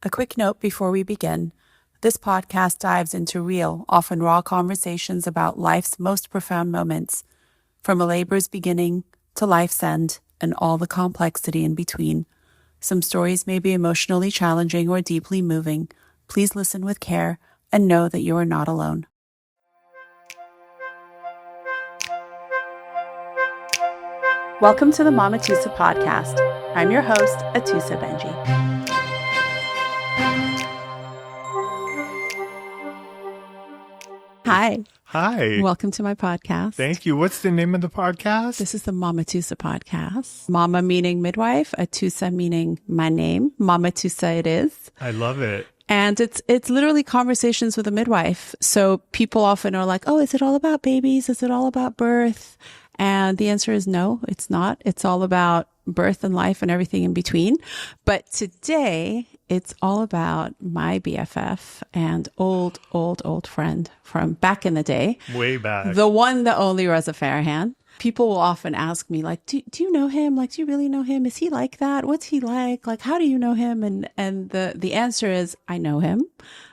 A quick note before we begin. This podcast dives into real, often raw conversations about life's most profound moments, from a labor's beginning to life's end and all the complexity in between. Some stories may be emotionally challenging or deeply moving. Please listen with care and know that you are not alone. Welcome to the Mamatoosa Podcast. I'm your host, Atoosa Benji. Hi. Hi. Welcome to my podcast. Thank you. What's the name of the podcast? This is the Mamatoosa Podcast. Mama meaning midwife, Atoosa meaning my name. Mamatoosa it is. I love it. And it's literally conversations with a midwife. So people often are like, oh, is it all about babies? Is it all about birth? And the answer is no, it's not. It's all about birth and life and everything in between. But today, it's all about my BFF and old friend from back in the day. Way back. The one, the only Reza Farahan. People will often ask me, like, do you know him? Like, do you really know him? Is he like that? What's he like? Like, how do you know him? And the answer is, I know him.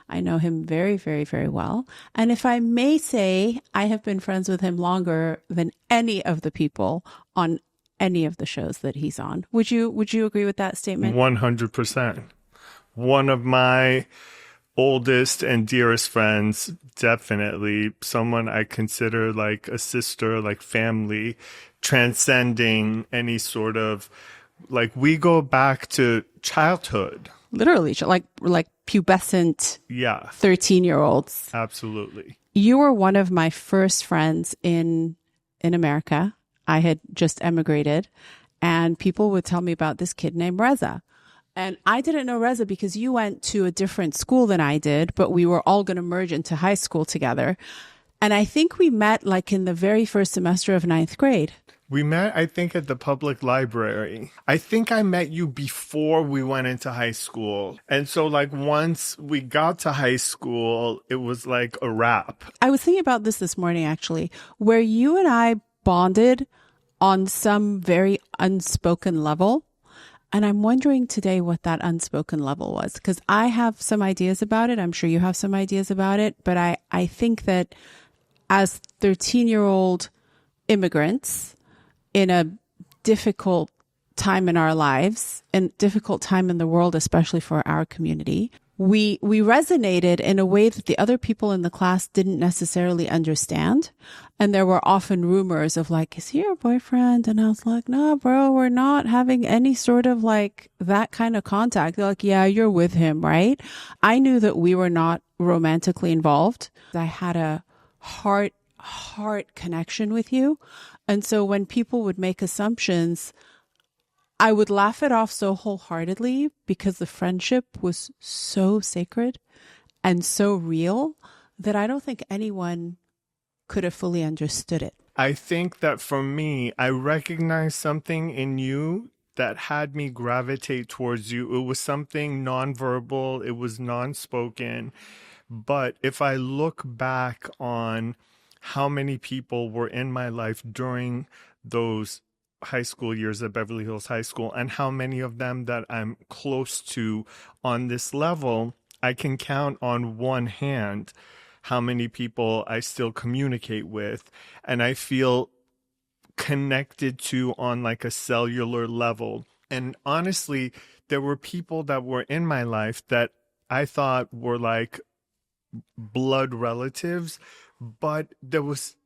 I know him very, very, very well. And if I may say, I have been friends with him longer than any of the people on any of the shows that he's on. Would you agree with that statement? 100%. One of my oldest and dearest friends, definitely someone I consider like a sister, like family, transcending any sort of, like, we go back to childhood. Literally, like pubescent 13-year-olds. Absolutely. You were one of my first friends in America. I had just emigrated, and people would tell me about this kid named Reza. And I didn't know Reza because you went to a different school than I did, but we were all going to merge into high school together. And I think we met like in the very first semester of 9th grade. We met, I think, at the public library. I think I met you before we went into high school. And so, like, once we got to high school, it was like a wrap. I was thinking about this morning, actually, where you and I bonded on some very unspoken level. And I'm wondering today what that unspoken level was, because I have some ideas about it. I'm sure you have some ideas about it. But I think that as 13-year-old immigrants in a difficult time in our lives and difficult time in the world, especially for our community, we resonated in a way that the other people in the class didn't necessarily understand. And there were often rumors of like, is he your boyfriend? And I was like, no, bro, we're not having any sort of like that kind of contact. They're like, yeah, you're with him, right? I knew that we were not romantically involved. I had a heart connection with you. And so when people would make assumptions, I would laugh it off so wholeheartedly because the friendship was so sacred and so real that I don't think anyone could have fully understood it. I think that for me, I recognized something in you that had me gravitate towards you. It was something nonverbal. It was non-spoken. But if I look back on how many people were in my life during those high school years at Beverly Hills High School, and how many of them that I'm close to on this level, I can count on one hand how many people I still communicate with and I feel connected to on like a cellular level. And honestly, there were people that were in my life that I thought were like blood relatives, but there was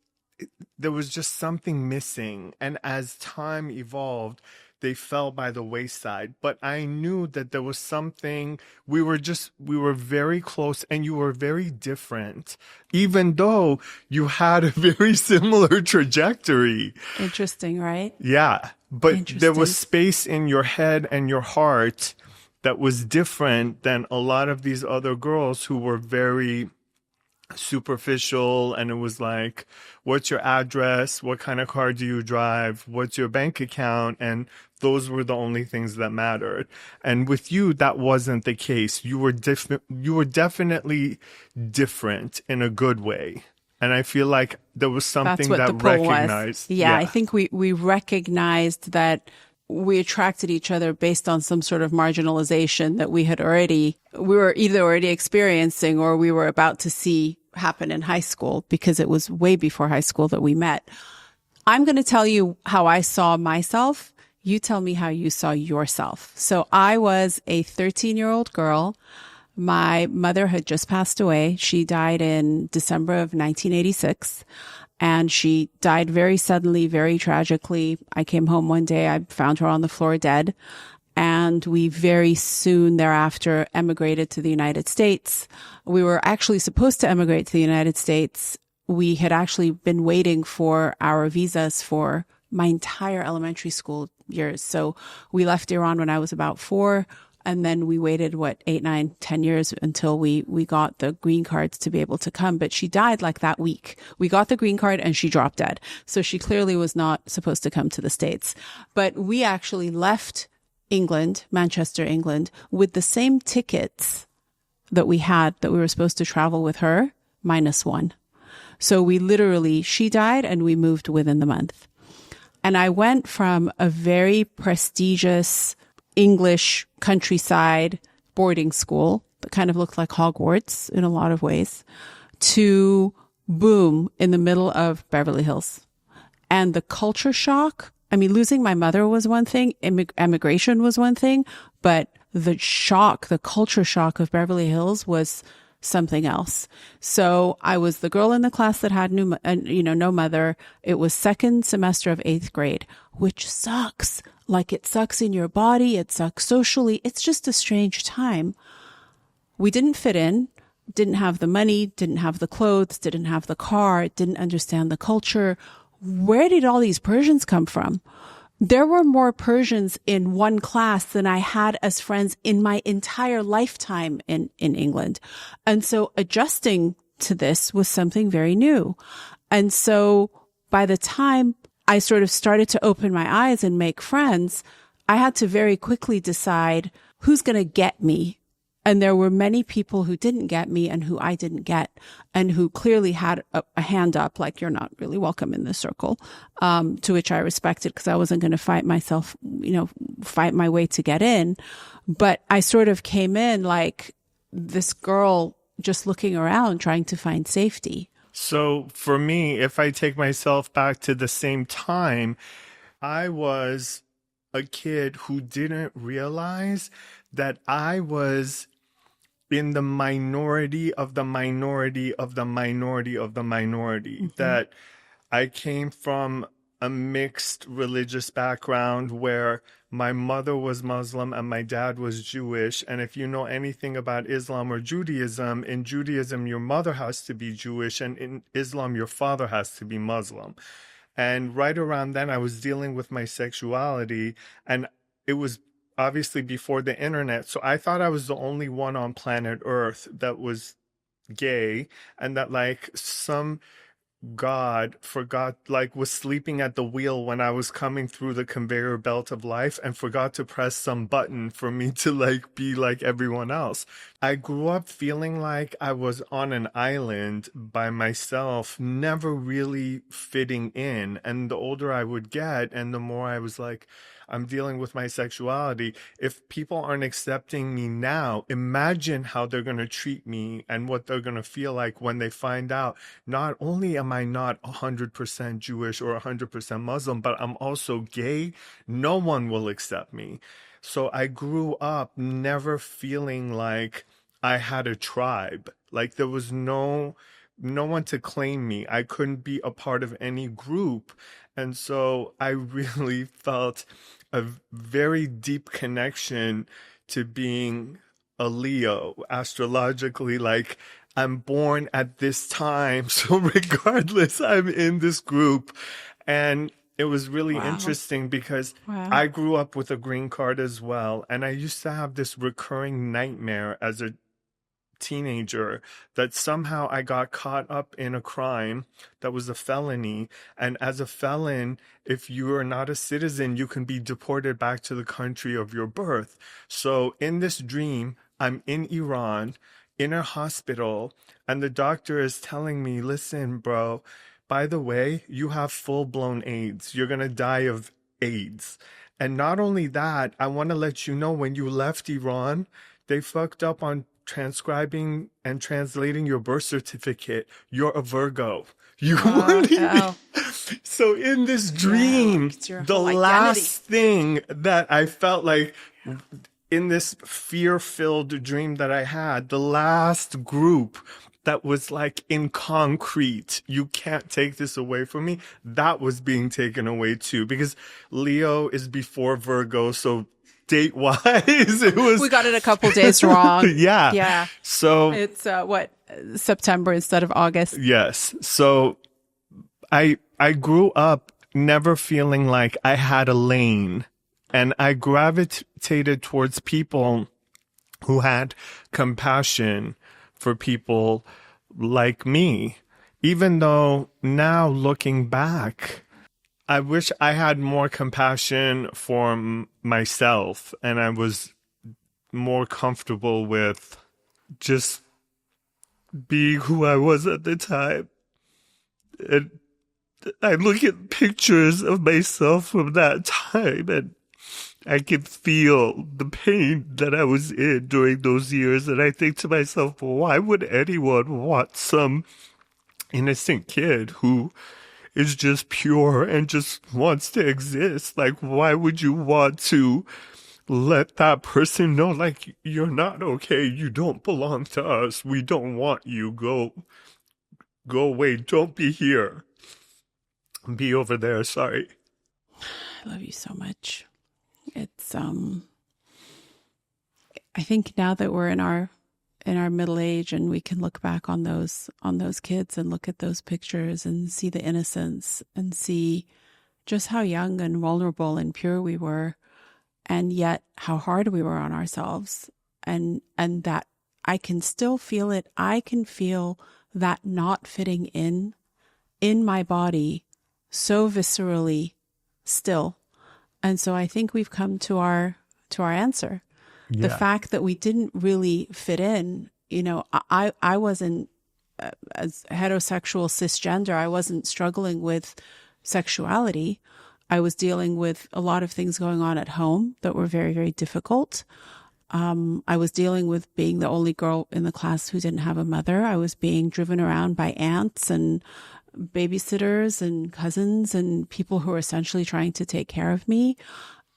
just something missing. And as time evolved, they fell by the wayside. But I knew that there was something, we were very close, and you were very different, even though you had a very similar trajectory. Interesting, right? Yeah. But there was space in your head and your heart that was different than a lot of these other girls who were very superficial, and it was like, what's your address? What kind of car do you drive? What's your bank account? And those were the only things that mattered. And with you, that wasn't the case. You were definitely different in a good way. And I feel like there was something that recognized. Yeah, I think we recognized that we attracted each other based on some sort of marginalization that we were either already experiencing or we were about to see happen in high school, because it was way before high school that we met. I'm going to tell you how I saw myself. You tell me how you saw yourself. So I was a 13-year-old girl. My mother had just passed away. She died in December of 1986. And she died very suddenly, very tragically. I came home one day, I found her on the floor dead. And we very soon thereafter emigrated to the United States. We were actually supposed to emigrate to the United States. We had actually been waiting for our visas for my entire elementary school years. So we left Iran when I was about 4. And then we waited, 8, 9, 10 years until we got the green cards to be able to come. But she died like that week. We got the green card and she dropped dead. So she clearly was not supposed to come to the States. But we actually left England, Manchester, England, with the same tickets that we were supposed to travel with her, -1. So she died and we moved within the month. And I went from a very prestigious English countryside boarding school that kind of looked like Hogwarts in a lot of ways to boom in the middle of Beverly Hills. And the culture shock, I mean, losing my mother was one thing, emigration was one thing, but the culture shock of Beverly Hills was something else. So I was the girl in the class that had no mother. It was second semester of 8th grade, which sucks. Like, it sucks in your body. It sucks socially. It's just a strange time. We didn't fit in, didn't have the money, didn't have the clothes, didn't have the car, didn't understand the culture. Where did all these Persians come from? There were more Persians in one class than I had as friends in my entire lifetime in England. And so adjusting to this was something very new. And so by the time I sort of started to open my eyes and make friends, I had to very quickly decide who's going to get me. And there were many people who didn't get me and who I didn't get, and who clearly had a hand up, like, you're not really welcome in this circle, to which I respected, because I wasn't going to fight my way to get in. But I sort of came in like this girl just looking around, trying to find safety. So for me, if I take myself back to the same time, I was a kid who didn't realize that I was in the minority of the minority of the minority of the minority. Mm-hmm. That I came from a mixed religious background where my mother was Muslim and my dad was Jewish. And if you know anything about Islam or Judaism, in Judaism, your mother has to be Jewish, and in Islam, your father has to be Muslim. And right around then, I was dealing with my sexuality, and it was obviously before the internet. So I thought I was the only one on planet Earth that was gay, and that like some God forgot, like, was sleeping at the wheel when I was coming through the conveyor belt of life and forgot to press some button for me to like be like everyone else. I grew up feeling like I was on an island by myself, never really fitting in. And the older I would get and the more I was like, I'm dealing with my sexuality. If people aren't accepting me now, imagine how they're going to treat me and what they're going to feel like when they find out not only am I not 100% Jewish or 100% Muslim, but I'm also gay. No one will accept me. So I grew up never feeling like I had a tribe. Like there was no one to claim me. I couldn't be a part of any group. And so I really felt a very deep connection to being a Leo astrologically. Like, I'm born at this time, so regardless, I'm in this group. And it was really interesting because I grew up with a green card as well. And I used to have this recurring nightmare as a teenager that somehow I got caught up in a crime that was a felony, and as a felon, if you are not a citizen, you can be deported back to the country of your birth. So in this dream, I'm in Iran in a hospital, and the doctor is telling me, listen, bro, by the way, you have full-blown AIDS. You're gonna die of AIDS. And not only that, I want to let you know when you left Iran, they fucked up on transcribing and translating your birth certificate. You're a Virgo. You weren't even. So in this dream, the last thing that I felt like in this fear-filled dream that I had, the last group that was like in concrete, you can't take this away from me, that was being taken away too. Because Leo is before Virgo, so date-wise, it was... We got it a couple days wrong. Yeah. Yeah. So... It's, September instead of August? Yes. So I grew up never feeling like I had a lane. And I gravitated towards people who had compassion for people like me, even though now looking back, I wish I had more compassion for myself and I was more comfortable with just being who I was at the time. And I look at pictures of myself from that time and I can feel the pain that I was in during those years. And I think to myself, well, why would anyone want some innocent kid who is just pure and just wants to exist? Like, why would you want to let that person know, like, you're not okay. You don't belong to us. We don't want you. Go away. Don't be here. Be over there. Sorry. I love you so much. It's I think now that we're in our middle age and we can look back on those kids and look at those pictures and see the innocence and see just how young and vulnerable and pure we were, and yet how hard we were on ourselves, and that I can still feel it. I can feel that not fitting in my body so viscerally still. And so I think we've come to our answer. Yeah. The fact that we didn't really fit in, I wasn't, as heterosexual cisgender, I wasn't struggling with sexuality. I was dealing with a lot of things going on at home that were very, very difficult. I was dealing with being the only girl in the class who didn't have a mother. I was being driven around by aunts and babysitters and cousins and people who were essentially trying to take care of me.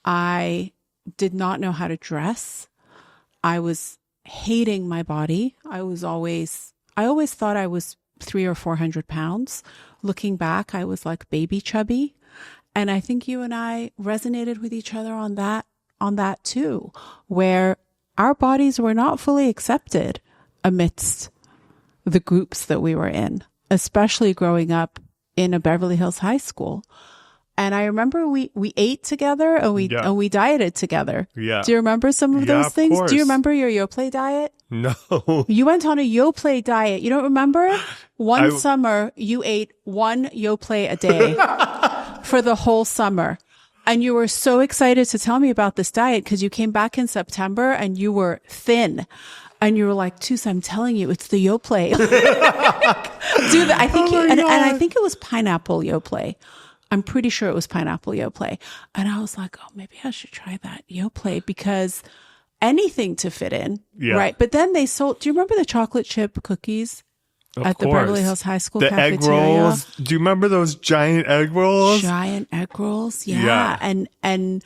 I did not know how to dress. I was hating my body. I always thought I was 300 or 400 pounds. Looking back, I was like baby chubby. And I think you and I resonated with each other on that too, where our bodies were not fully accepted amidst the groups that we were in, especially growing up in a Beverly Hills high school. And I remember we ate together and we dieted together. Yeah. Do you remember some of those things? Course. Do you remember your Yoplait diet? No. You went on a Yoplait diet. You don't remember? One summer, you ate one Yoplait a day for the whole summer. And you were so excited to tell me about this diet because you came back in September and you were thin. And you were like, Toos, I'm telling you, it's the Yoplait. Dude, I think and I think it was pineapple Yoplait. I'm pretty sure it was pineapple Yoplait. And I was like, oh, maybe I should try that Yoplait because anything to fit in. Yeah. Right. But then they sold, do you remember the chocolate chip cookies at the Beverly Hills High School cafeteria? Egg rolls. Do you remember those giant egg rolls? Giant egg rolls. Yeah. And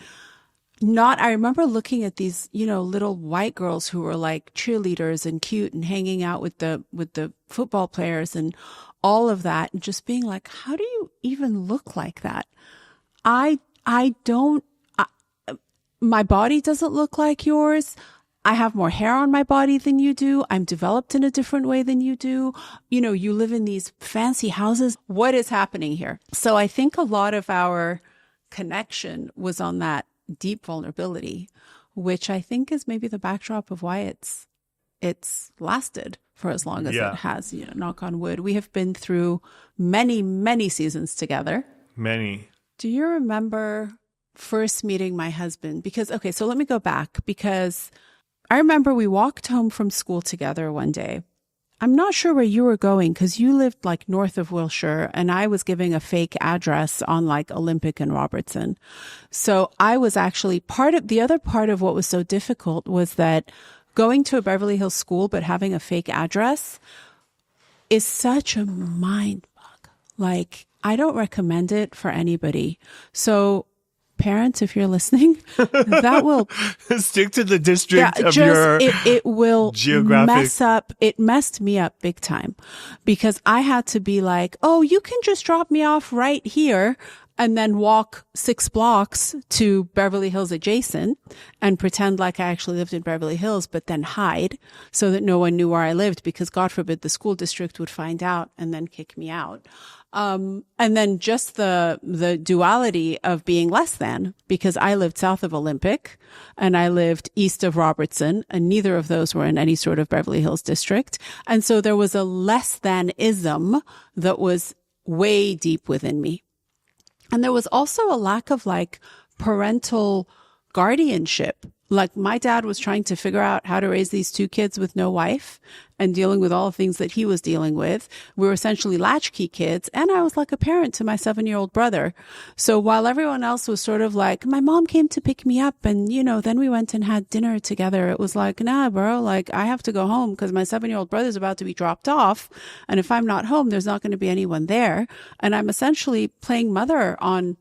I remember looking at these, little white girls who were like cheerleaders and cute and hanging out with the football players and all of that, and just being like, how do you even look like that? My body doesn't look like yours. I have more hair on my body than you do. I'm developed in a different way than you do. You live in these fancy houses. What is happening here? So I think a lot of our connection was on that deep vulnerability, which I think is maybe the backdrop of why it's lasted for as long as it has, knock on wood. We have been through many, many seasons together. Many. Do you remember first meeting my husband? So let me go back because I remember we walked home from school together one day I'm not sure where you were going because you lived like north of Wilshire and I was giving a fake address on like Olympic and Robertson. So I was actually the other part of what was so difficult was that going to a Beverly Hills school but having a fake address is such a mind bug. Like, I don't recommend it for anybody. So parents, if you're listening, that will stick to the district of it will geographic mess up. It messed me up big time because I had to be like, oh, you can just drop me off right here and then walk 6 blocks to Beverly Hills adjacent and pretend like I actually lived in Beverly Hills, but then hide so that no one knew where I lived because God forbid the school district would find out and then kick me out. And then just the duality of being less than, because I lived south of Olympic and I lived east of Robertson, and neither of those were in any sort of Beverly Hills district. And so there was a less than ism that was way deep within me. And there was also a lack of like parental guardianship. Like my dad was trying to figure out how to raise these 2 kids with no wife and dealing with all the things that he was dealing with. We were essentially latchkey kids. And I was like a parent to my 7-year-old brother. So while everyone else was sort of like, my mom came to pick me up and, you know, then we went and had dinner together. It was like, nah, bro, like I have to go home because my 7-year-old brother's about to be dropped off. And if I'm not home, there's not going to be anyone there. And I'm essentially playing mother on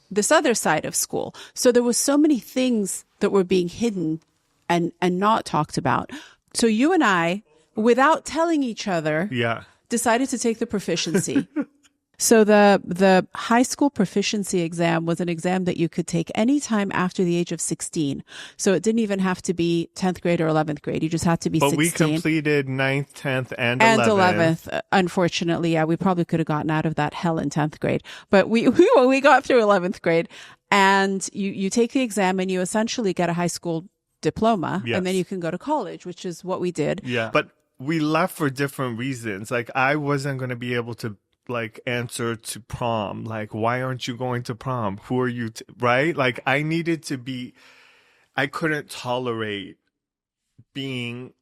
this other side of school. So there was so many things that were being hidden and not talked about. So you and I, without telling each other, decided to take the proficiency. So the high school proficiency exam was an exam that you could take anytime after the age of 16. So it didn't even have to be 10th grade or 11th grade. You just had to be 16. But we completed 9th, 10th, and 11th. Unfortunately, yeah, we probably could have gotten out of that hell in 10th grade. But we got through 11th grade. And you take the exam and you essentially get a high school diploma. Yes. And then you can go to college, which is what we did. Yeah. But we left for different reasons. Like I wasn't going to be able to like answer to prom. Like, why aren't you going to prom? Who are you? Right? Like I needed to be, I couldn't tolerate being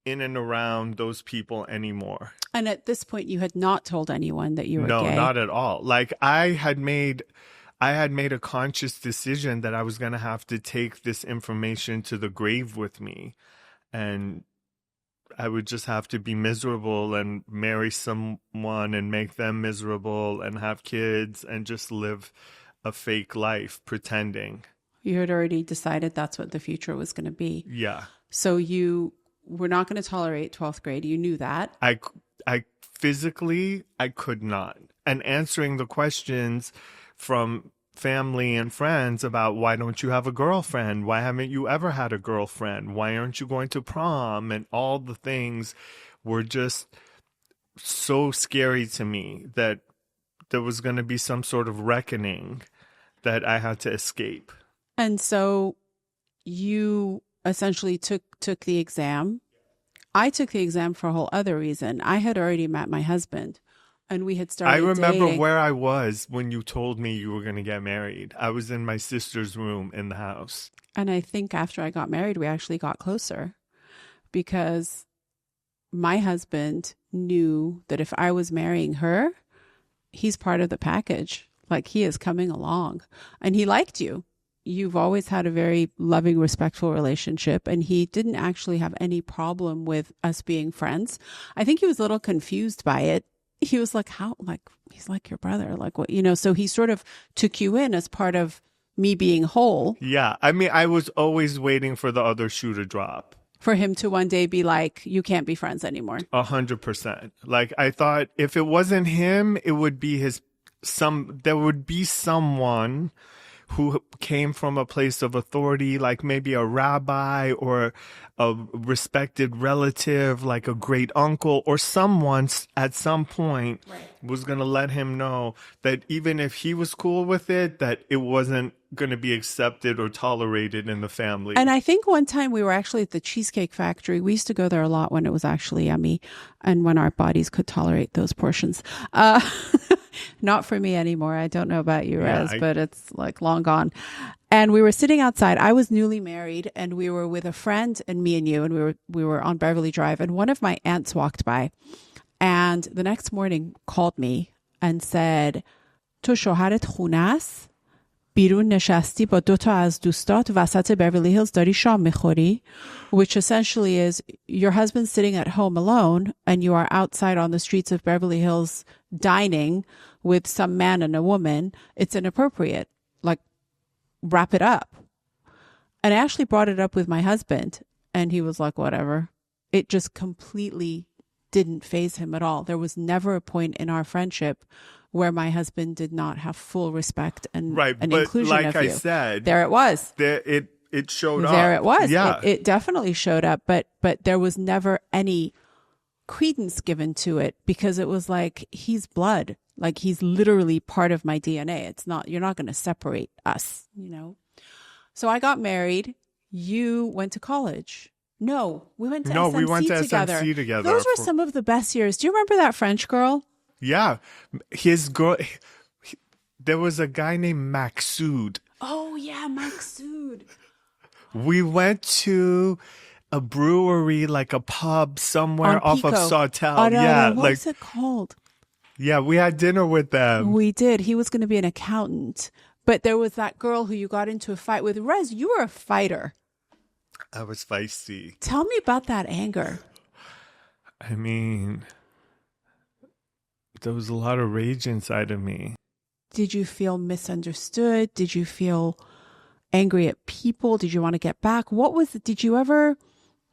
in and around those people anymore. And at this point you had not told anyone that you were gay. No, not at all. Like I had made a conscious decision that I was going to have to take this information to the grave with me. And I would just have to be miserable and marry someone and make them miserable and have kids and just live a fake life pretending. You had already decided that's what the future was going to be. Yeah. So you were not going to tolerate 12th grade. You knew that. I physically, I could not. And answering the questions from family and friends about why don't you have a girlfriend? Why haven't you ever had a girlfriend? Why aren't you going to prom? And all the things were just so scary to me that there was going to be some sort of reckoning that I had to escape. And so you essentially took the exam. I took the exam for a whole other reason. I had already met my husband. And we had started remember dating. Where I was when you told me you were going to get married. I was in my sister's room in the house. And I think after I got married, we actually got closer because my husband knew that if I was marrying her, he's part of the package. Like he is coming along and he liked you. You've always had a very loving, respectful relationship. And he didn't actually have any problem with us being friends. I think he was a little confused by it. He was like, how, like, he's like your brother, like what, you know, so he sort of took you in as part of me being whole. Yeah. I mean, I was always waiting for the other shoe to drop. For him to one day be like, you can't be friends anymore. 100%. Like, I thought if it wasn't him, it would be there would be someone who came from a place of authority, like maybe a rabbi or a respected relative, like a great uncle or someone at some point was going to let him know that even if he was cool with it, that it wasn't going to be accepted or tolerated in the family. And I think one time we were actually at the Cheesecake Factory. We used to go there a lot when it was actually yummy and when our bodies could tolerate those portions. Not for me anymore. I don't know about you, Rez, but it's like long gone. And we were sitting outside. I was newly married, and we were with a friend and me and you, and we were on Beverly Drive, and one of my aunts walked by, and the next morning called me and said, تو شوهرت خونه است؟ بیرون نشستی با 2 تا از دوستات وسط Beverly Hills داری شام میخوری? Which essentially is, your husband's sitting at home alone and you are outside on the streets of Beverly Hills dining with some man and a woman. It's inappropriate. Like, wrap it up. And I actually brought it up with my husband, and he was like, whatever. It just completely didn't faze him at all. There was never a point in our friendship where my husband did not have full respect and an inclusion like of I you. said, there it was. It showed up. There it was. Yeah. It definitely showed up, but there was never any credence given to it, because it was like, he's blood. Like, he's literally part of my DNA. It's not, you're not going to separate us, you know? So I got married. You went to college. No, we went to SMC together. Those were some of the best years. Do you remember that French girl? Yeah. His girl, there was a guy named Maxud. Oh, yeah, Maxud. We went to a brewery, like a pub somewhere off of Sawtell. Oh, no, yeah. what was it called? Yeah, we had dinner with them. We did. He was going to be an accountant. But there was that girl who you got into a fight with. Rez, you were a fighter. I was feisty. Tell me about that anger. I mean, there was a lot of rage inside of me. Did you feel misunderstood? Did you feel angry at people? Did you want to get back? What was it? Did you ever?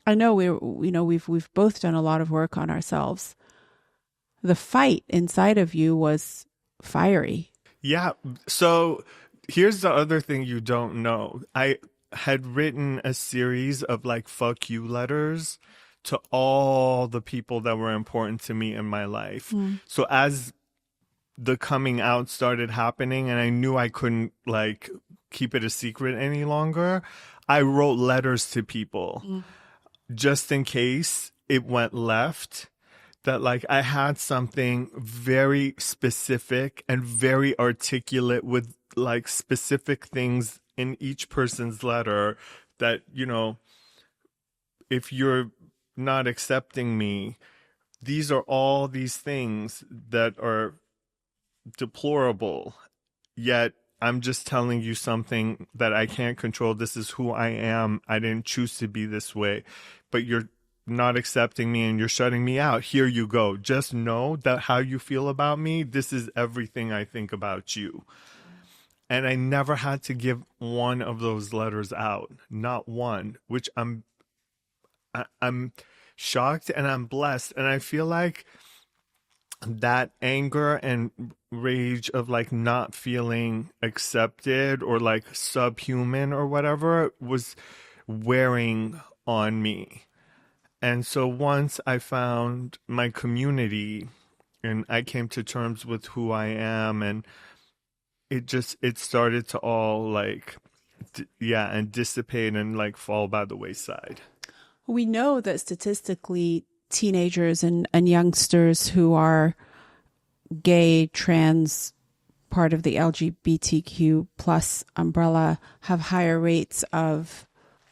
I know we've both done a lot of work on ourselves. The fight inside of you was fiery. Yeah. So here's the other thing you don't know. I had written a series of like fuck you letters to all the people that were important to me in my life. So as the coming out started happening and I knew I couldn't like keep it a secret any longer, I wrote letters to people just in case it went left, that like I had something very specific and very articulate with like specific things in each person's letter that, you know, if you're not accepting me, these are all these things that are deplorable, yet I'm just telling you something that I can't control. This is who I am. I didn't choose to be this way, but you're not accepting me and you're shutting me out. Here you go. Just know that how you feel about me, this is everything I think about you. And I never had to give one of those letters out, not one, which I'm shocked and I'm blessed. And I feel like that anger and rage of like not feeling accepted or like subhuman or whatever was wearing on me. And so once I found my community and I came to terms with who I am, and it started to all like, and dissipate and like fall by the wayside. We know that statistically teenagers and youngsters who are gay, trans, part of the LGBTQ plus umbrella have higher rates of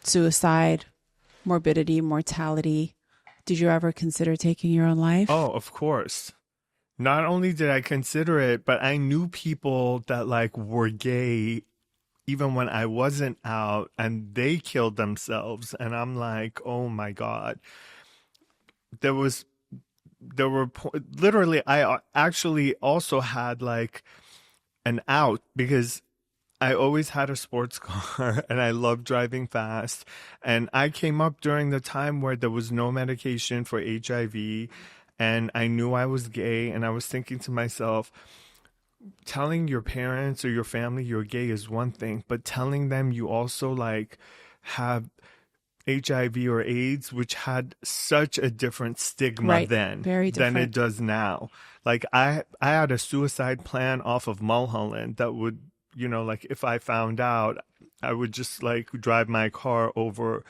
suicide, morbidity, mortality. Did you ever consider taking your own life? Oh, of course. Not only did I consider it, but I knew people that like were gay even when I wasn't out, and they killed themselves. And I'm like, oh my God. Literally, I actually also had like an out because I always had a sports car and I loved driving fast. And I came up during the time where there was no medication for HIV, and I knew I was gay, and I was thinking to myself, telling your parents or your family you're gay is one thing, but telling them you also like have HIV or AIDS, which had such a different stigma then than it does now. Like I had a suicide plan off of Mulholland that would, you know, like if I found out, I would just like drive my car over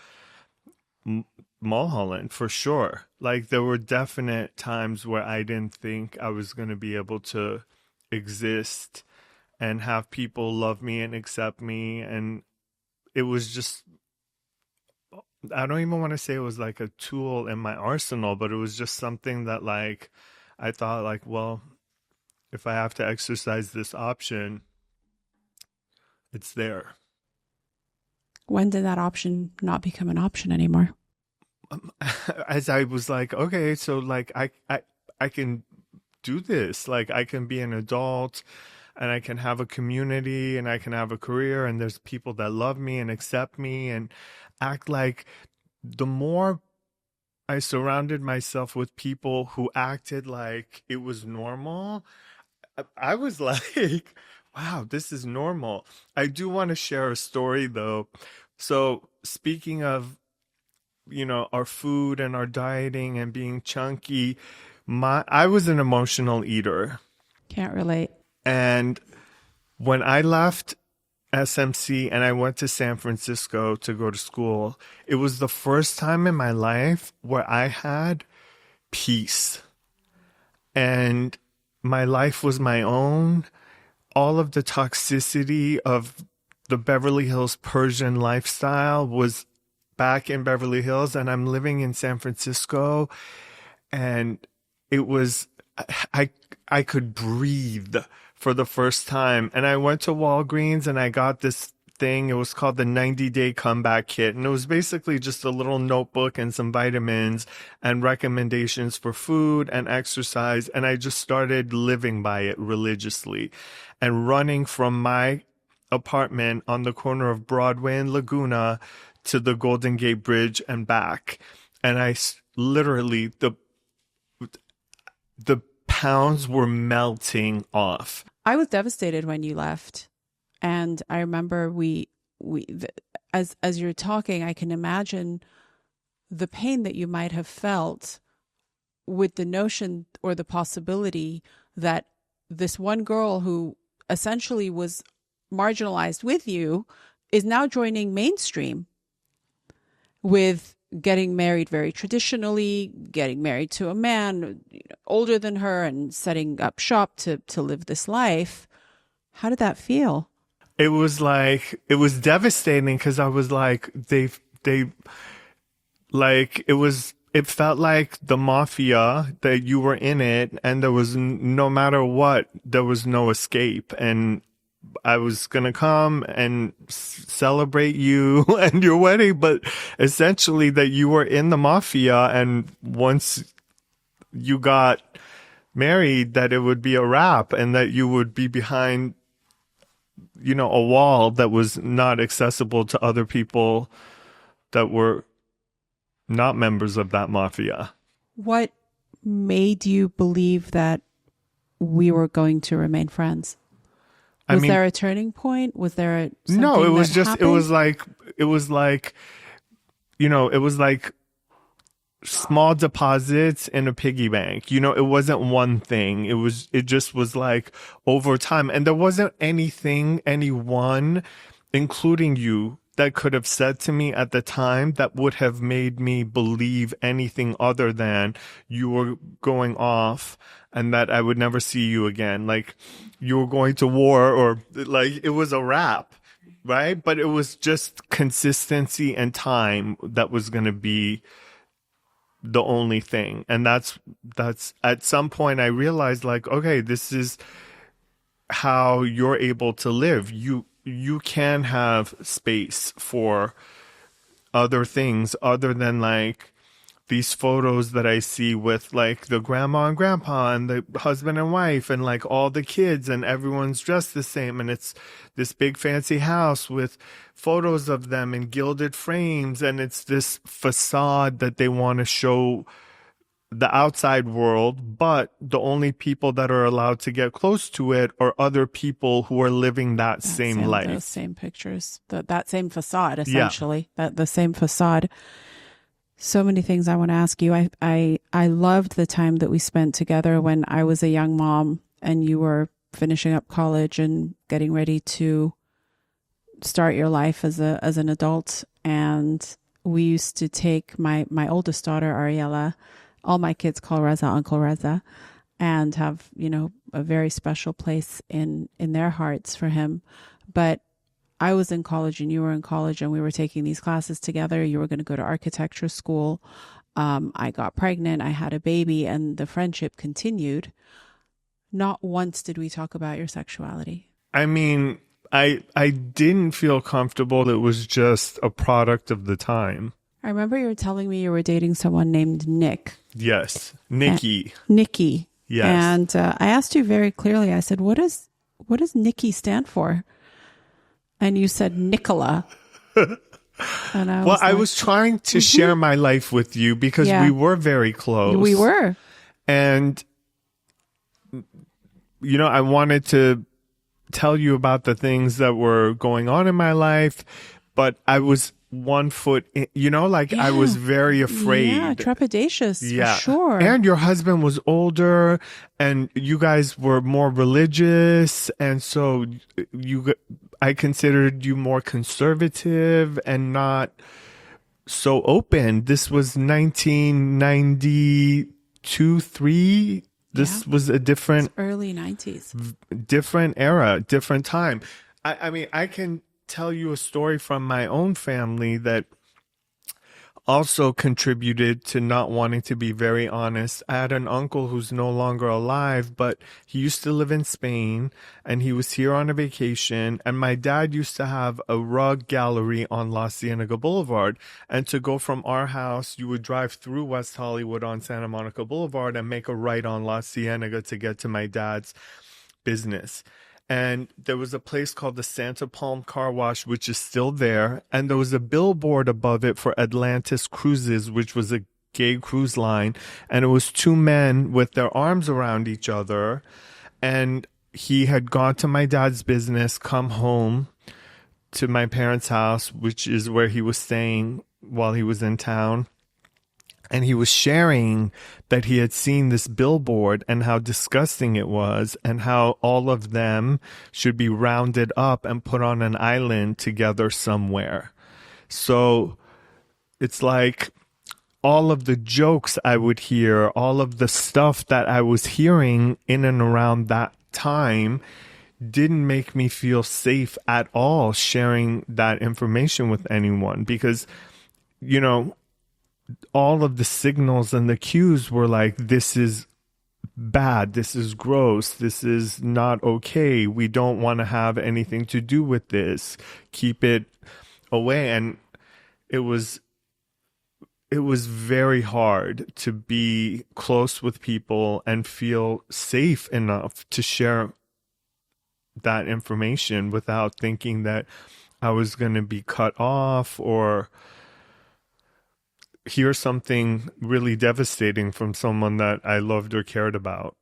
Mulholland for sure. Like there were definite times where I didn't think I was going to be able to exist and have people love me and accept me. And it was just, I don't even want to say it was like a tool in my arsenal, but it was just something that like I thought like, well, if I have to exercise this option, it's there. When did that option not become an option anymore? As I was like, okay, so like I can do this. Like I can be an adult and I can have a community and I can have a career and there's people that love me and accept me and act like. The more I surrounded myself with people who acted like it was normal, I was like, wow, this is normal. I do want to share a story though. So speaking of, our food and our dieting and being chunky, I was an emotional eater. Can't relate. And when I left SMC and I went to San Francisco to go to school, it was the first time in my life where I had peace. And my life was my own. All of the toxicity of the Beverly Hills Persian lifestyle was back in Beverly Hills, and I'm living in San Francisco. And it was, I could breathe for the first time. And I went to Walgreens and I got this thing. It was called the 90-day comeback kit. And it was basically just a little notebook and some vitamins and recommendations for food and exercise. And I just started living by it religiously and running from my apartment on the corner of Broadway and Laguna to the Golden Gate Bridge and back. And I literally, the pounds were melting off. I was devastated when you left. And I remember as you're talking, I can imagine the pain that you might have felt with the notion or the possibility that this one girl who essentially was marginalized with you is now joining mainstream with getting married very traditionally, getting married to a man older than her and setting up shop to live this life. How did that feel? It was devastating because I was like, it felt like the mafia, that you were in it and there was no matter what, there was no escape. And I was going to come and celebrate you and your wedding, but essentially that you were in the mafia. And once you got married, that it would be a wrap and that you would be behind, a wall that was not accessible to other people that were not members of that mafia. What made you believe that we were going to remain friends? Was there a turning point? Was there no, it was just, happened? it was like small deposits in a piggy bank. It wasn't one thing. It just was like over time. And there wasn't anyone, including you, that could have said to me at the time that would have made me believe anything other than you were going off and that I would never see you again. Like you were going to war or like it was a wrap, right? But it was just consistency and time that was going to be the only thing. And that's at some point I realized like, okay, this is how you're able to live. You can have space for other things other than like these photos that I see with like the grandma and grandpa and the husband and wife and like all the kids and everyone's dressed the same. And it's this big fancy house with photos of them in gilded frames. And it's this facade that they want to show the outside world, but the only people that are allowed to get close to it are other people who are living that same life. Those same pictures, that same facade, essentially, the same facade. So many things I want to ask you. I loved the time that we spent together when I was a young mom and you were finishing up college and getting ready to start your life as an adult. And we used to take my oldest daughter, Ariella. All my kids call Reza Uncle Reza, and have, a very special place in their hearts for him. But I was in college and you were in college and we were taking these classes together. You were going to go to architecture school. I got pregnant. I had a baby and the friendship continued. Not once did we talk about your sexuality. I mean, I didn't feel comfortable. It was just a product of the time. I remember you were telling me you were dating someone named Nick. Yes. Nikki. Nikki. Yes. And I asked you very clearly, I said, what does Nikki stand for? And you said Nicola. And I was trying to share my life with you because we were very close. We were. And, I wanted to tell you about the things that were going on in my life, but I was 1 foot in, I was very afraid. Yeah, trepidatious, for sure. And your husband was older and you guys were more religious. And so I considered you more conservative and not so open. This was 1992, 3. This was a different early 90s, different era, different time. I mean, I can tell you a story from my own family that also contributed to not wanting to be very honest. I had an uncle who's no longer alive, but he used to live in Spain and he was here on a vacation. And my dad used to have a rug gallery on La Cienega Boulevard. And to go from our house, you would drive through West Hollywood on Santa Monica Boulevard and make a right on La Cienega to get to my dad's business. And there was a place called the Santa Palm Car Wash, which is still there. And there was a billboard above it for Atlantis Cruises, which was a gay cruise line. And it was 2 men with their arms around each other. And he had gone to my dad's business, come home to my parents' house, which is where he was staying while he was in town. And he was sharing that he had seen this billboard and how disgusting it was and how all of them should be rounded up and put on an island together somewhere. So it's like all of the jokes I would hear, all of the stuff that I was hearing in and around that time didn't make me feel safe at all sharing that information with anyone because, all of the signals and the cues were like, this is bad, this is gross, this is not okay, we don't want to have anything to do with this, keep it away. And it was very hard to be close with people and feel safe enough to share that information without thinking that I was going to be cut off or hear something really devastating from someone that I loved or cared about.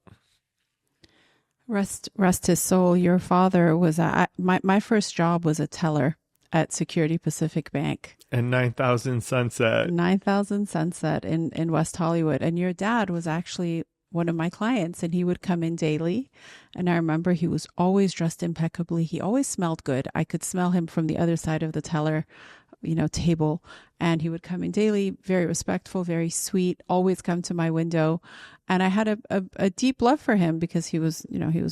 Rest his soul. Your father was my first job was a teller at Security Pacific Bank. And 9000 Sunset. 9000 Sunset in West Hollywood. And your dad was actually one of my clients and he would come in daily. And I remember he was always dressed impeccably. He always smelled good. I could smell him from the other side of the teller table, and he would come in daily, very respectful, very sweet, always come to my window. And I had a deep love for him because he was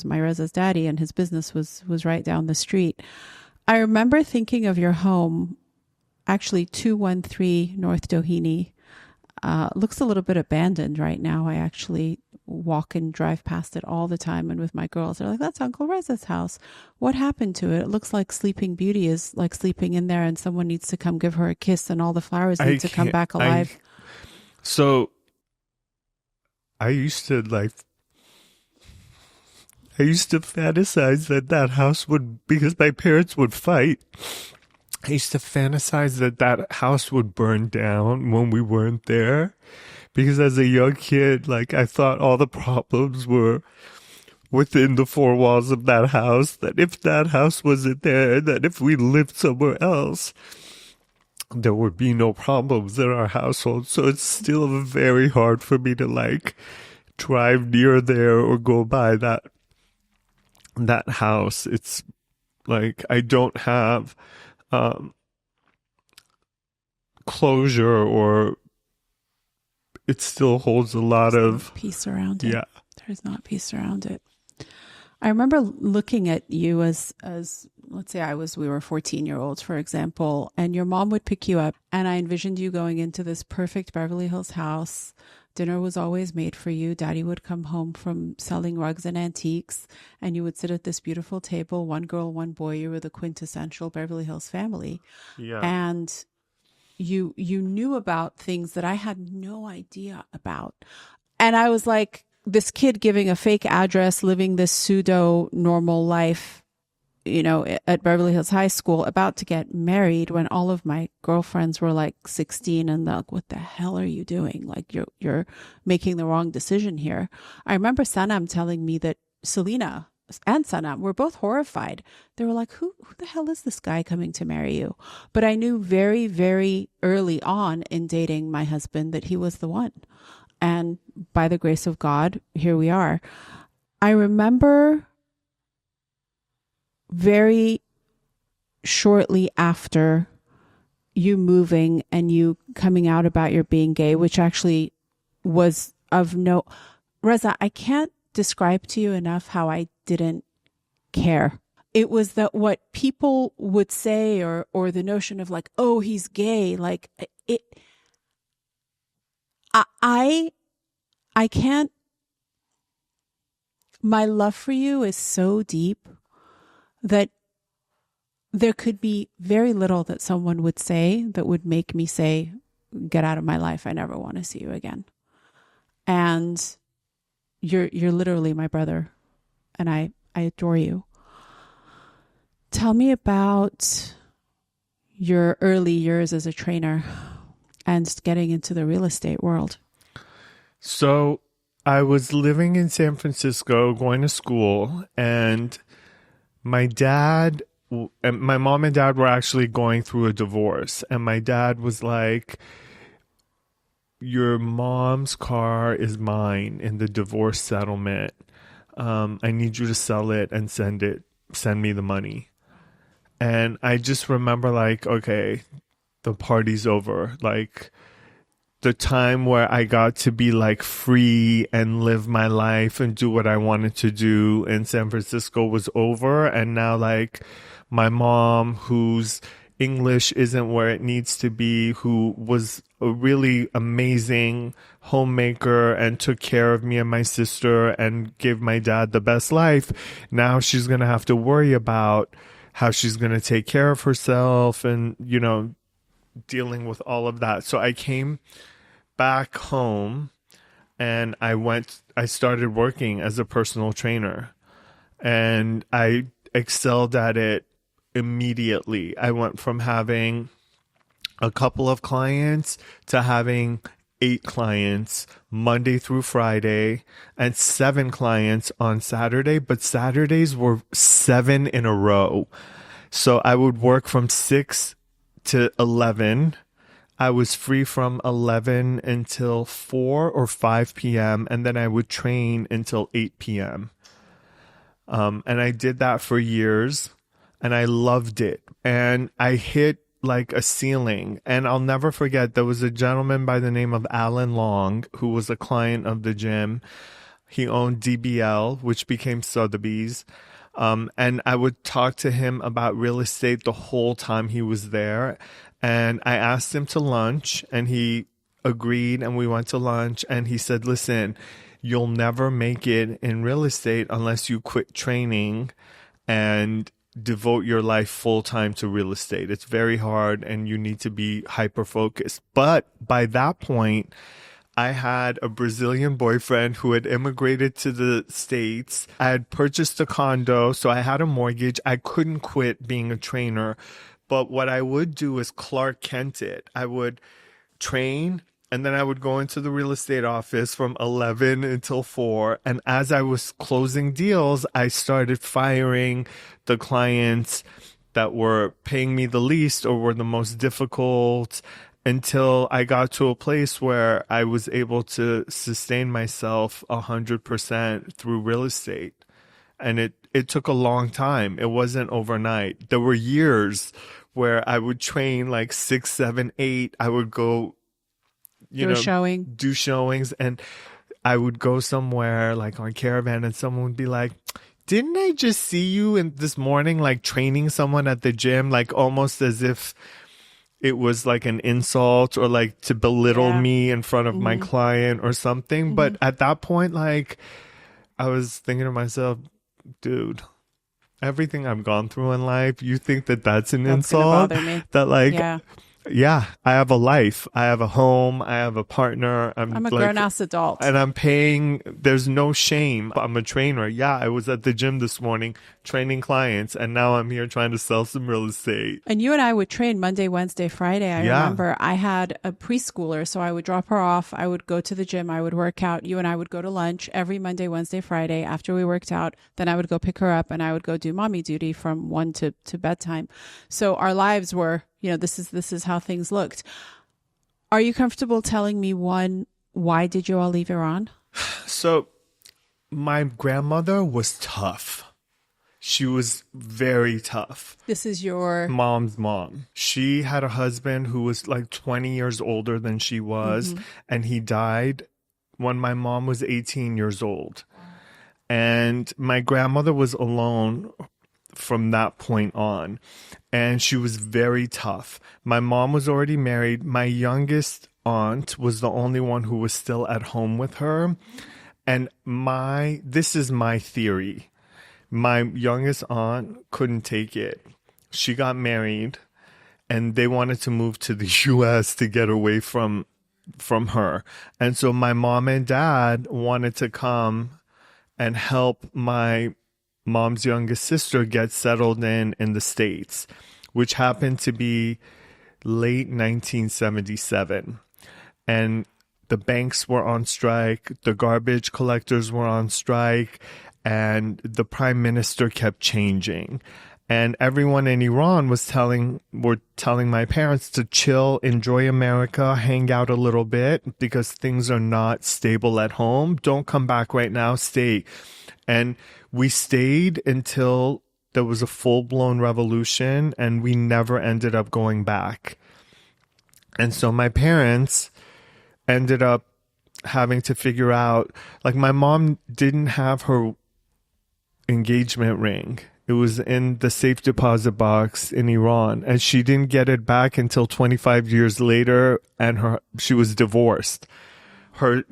my Reza's daddy and his business was right down the street. I remember thinking of your home, actually 213 North Doheny. Looks a little bit abandoned right now. I actually walk and drive past it all the time. And with my girls, they're like, that's Uncle Reza's house. What happened to it? It looks like Sleeping Beauty is like sleeping in there and someone needs to come give her a kiss and all the flowers need to come back alive. So I used to fantasize that house would, because my parents would fight. I used to fantasize that house would burn down when we weren't there. Because as a young kid, I thought all the problems were within the 4 walls of that house. That if that house wasn't there, that if we lived somewhere else, there would be no problems in our household. So it's still very hard for me to drive near there or go by that house. It's I don't have closure, or it still holds a lot of peace around it. Yeah. There's not peace around it. I remember looking at you as let's say we were 14-year-olds, for example, and your mom would pick you up, and I envisioned you going into this perfect Beverly Hills house. Dinner was always made for you. Daddy would come home from selling rugs and antiques, and you would sit at this beautiful table, one girl, one boy. You were the quintessential Beverly Hills family. Yeah. And you knew about things that I had no idea about. And I was like, this kid giving a fake address, living this pseudo normal life, at Beverly Hills High School, about to get married when all of my girlfriends were like 16 and they're like, what the hell are you doing? Like you're making the wrong decision here. I remember Sanam telling me that Selena and Sanam were both horrified. They were like, who the hell is this guy coming to marry you? But I knew very, very early on in dating my husband that he was the one. And by the grace of God, here we are. I remember very shortly after you moving and you coming out about your being gay, which actually was of no... Reza, I can't describe to you enough how I didn't care. It was that what people would say or the notion of like, oh, he's gay, like it... I can't, my love for you is so deep that there could be very little that someone would say that would make me say, get out of my life. I never want to see you again. And you're literally my brother, and I adore you. Tell me about your early years as a trainer and getting into the real estate world. So I was living in San Francisco, going to school, and my dad and my mom and dad were actually going through a divorce. And my dad was like, your mom's car is mine in the divorce settlement. I need you to sell it and send me the money. And I just remember like, okay, the party's over. Like, the time where I got to be like free and live my life and do what I wanted to do in San Francisco was over. And now like my mom, whose English isn't where it needs to be, who was a really amazing homemaker and took care of me and my sister and gave my dad the best life. Now she's going to have to worry about how she's going to take care of herself and, dealing with all of that. So I came back home and I started working as a personal trainer, and I excelled at it immediately. I went from having a couple of clients to having 8 clients Monday through Friday and 7 clients on Saturday, but Saturdays were 7 in a row. So I would work from 6 to 11. I was free from 11 until 4 or 5 p.m. and then I would train until 8 p.m. And I did that for years and I loved it. And I hit like a ceiling. And I'll never forget, there was a gentleman by the name of Alan Long who was a client of the gym. He owned DBL, which became Sotheby's. And I would talk to him about real estate the whole time he was there. And I asked him to lunch and he agreed, and we went to lunch, and he said, listen, you'll never make it in real estate unless you quit training and devote your life full time to real estate. It's very hard and you need to be hyper focused. But by that point, I had a Brazilian boyfriend who had immigrated to the States. I had purchased a condo, so I had a mortgage. I couldn't quit being a trainer. But what I would do is Clark Kent it. I would train, and then I would go into the real estate office from 11 until 4. And as I was closing deals, I started firing the clients that were paying me the least or were the most difficult, until I got to a place where I was able to sustain myself 100% through real estate. And it took a long time. It wasn't overnight. There were years where I would train like 6, 7, 8. I would go, do showings, and I would go somewhere like on Caravan, and someone would be like, didn't I just see you in this morning, like training someone at the gym, like almost as if it was like an insult or like to belittle me in front of my client or something. But at that point, like, I was thinking to myself, dude, everything I've gone through in life, you think that that's an insult? Gonna bother me. That like, yeah, I have a life. I have a home. I have a partner. I'm a like, grown-ass adult. And I'm paying. There's no shame. I'm a trainer. Yeah, I was at the gym this morning training clients, and now I'm here trying to sell some real estate. And you and I would train Monday, Wednesday, Friday. I remember I had a preschooler, so I would drop her off. I would go to the gym. I would work out. You and I would go to lunch every Monday, Wednesday, Friday. After we worked out, then I would go pick her up, and I would go do mommy duty from 1 to bedtime. So our lives were, this is how things looked. Are you comfortable telling me, one, why did you all leave Iran? So my grandmother was tough. She was very tough. This is your mom's mom. She had a husband who was like 20 years older than she was, and he died when my mom was 18 years old. And my grandmother was alone from that point on, and she was very tough. My mom was already married. My youngest aunt was the only one who was still at home with her. And this is my theory. My youngest aunt couldn't take it. She got married, and they wanted to move to the U.S. to get away from her. And so my mom and dad wanted to come and help my mom's youngest sister get settled in the States, which happened to be late 1977. And the banks were on strike, the garbage collectors were on strike, and the prime minister kept changing. And everyone in Iran were telling my parents to chill, enjoy America, hang out a little bit because things are not stable at home. Don't come back right now, stay. And we stayed until there was a full-blown revolution, and we never ended up going back. And so my parents ended up having to figure out, like, my mom didn't have her engagement ring. It was in the safe deposit box in Iran, and she didn't get it back until 25 years later, and she was divorced. Her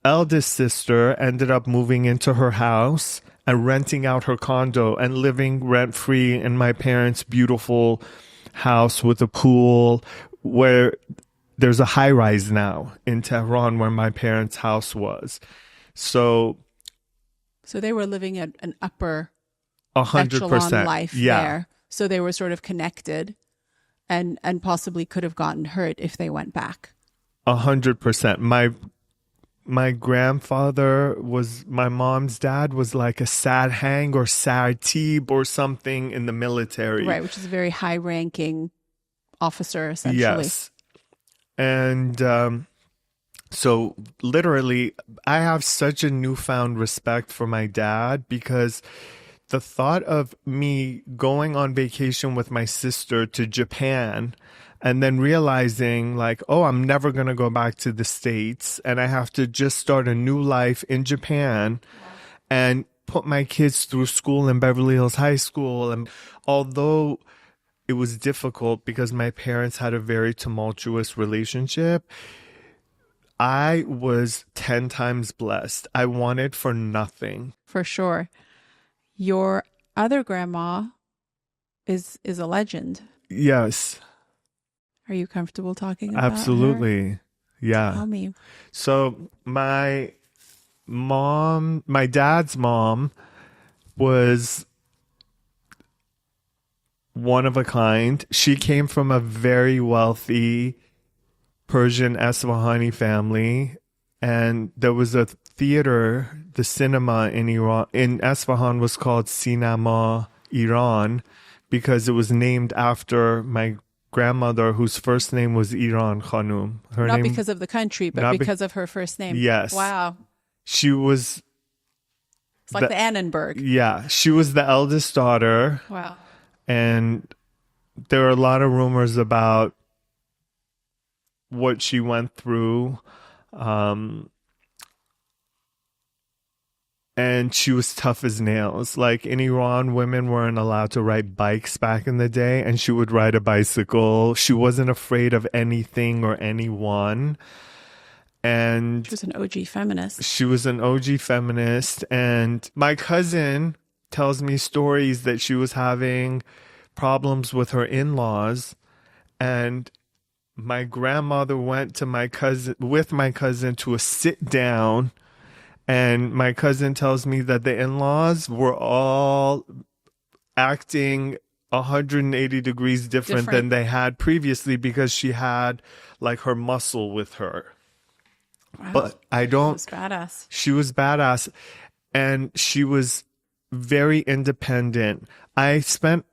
eldest sister ended up moving into her house and renting out her condo and living rent-free in my parents' beautiful house with a pool, where there's a high-rise now in Tehran where my parents' house was. So they were living at an upper 100% echelon life there. So they were sort of connected and possibly could have gotten hurt if they went back. 100%. My grandfather my mom's dad was like a Sadhang or Sartib or something in the military. Right, which is a very high-ranking officer, essentially. Yes. And so literally, I have such a newfound respect for my dad, because the thought of me going on vacation with my sister to Japan and then realizing, like, oh, I'm never going to go back to the States, and I have to just start a new life in Japan and put my kids through school in Beverly Hills High School. And although it was difficult because my parents had a very tumultuous relationship, I was 10 times blessed. I wanted for nothing. For sure. Your other grandma is a legend. Yes. Are you comfortable talking about Absolutely. her? Yeah. Tell me. So my dad's mom was one of a kind. She came from a very wealthy Persian Aswahani family, and there was a theater, the cinema in Iran, in Asfahan, was called Sinema Iran, because it was named after my grandmother, whose first name was Iran Khanum. Not because of the country, but because of her first name. Yes. Wow. She was... It's like the Annenberg. Yeah. She was the eldest daughter. Wow. And there are a lot of rumors about what she went through. And And she was tough as nails. Like in Iran, women weren't allowed to ride bikes back in the day, and she would ride a bicycle. She wasn't afraid of anything or anyone. And She was an OG feminist. she was an OG feminist. And my cousin tells me stories that she was having problems with her in-laws. And my grandmother went to my cousin to a sit down. And my cousin tells me that the in-laws were all acting 180 degrees different than they had previously because she had like her muscle with her. Wow. But She was badass. She was badass. And she was very independent. I spent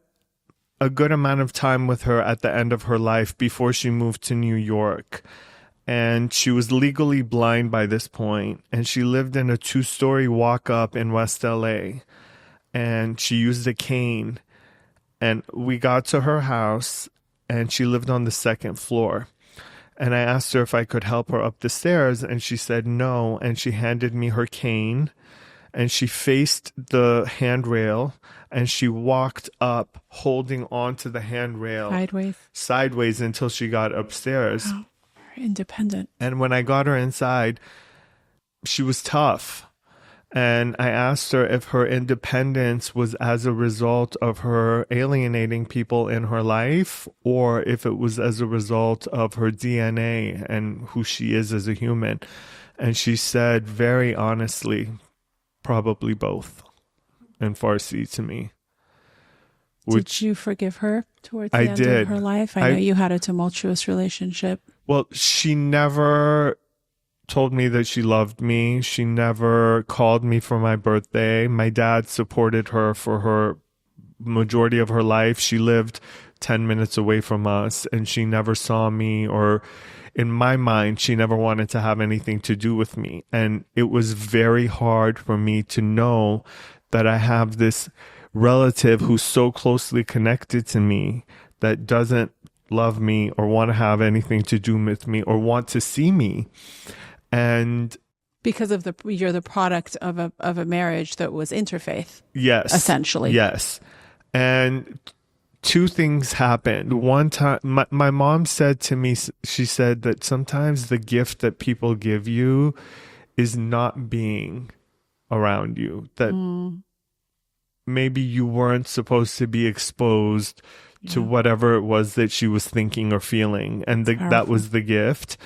a good amount of time with her at the end of her life before she moved to New York. And she was legally blind by this point. And she lived in a 2-story walk-up in West LA. And she used a cane. And we got to her house, and she lived on the 2nd floor. And I asked her if I could help her up the stairs, and she said no. And she handed me her cane, and she faced the handrail, and she walked up holding onto the handrail sideways until she got upstairs. Wow. Very independent. And when I got her inside, she was tough. And I asked her if her independence was as a result of her alienating people in her life, or if it was as a result of her DNA and who she is as a human. And she said very honestly, probably both, in Farsi to me. Did you forgive her towards the end of her life? I know you had a tumultuous relationship. Well, she never told me that she loved me. She never called me for my birthday. My dad supported her for her majority of her life. She lived 10 minutes away from us, and she never saw me, or in my mind, she never wanted to have anything to do with me. And it was very hard for me to know that I have this relative who's so closely connected to me that doesn't love me or want to have anything to do with me or want to see me. And because of you're the product of a marriage that was interfaith. Yes. Essentially. Yes. And 2 things happened. One time, my mom said to me, she said that sometimes the gift that people give you is not being around you. That maybe you weren't supposed to be exposed to whatever it was that she was thinking or feeling. And that was the gift.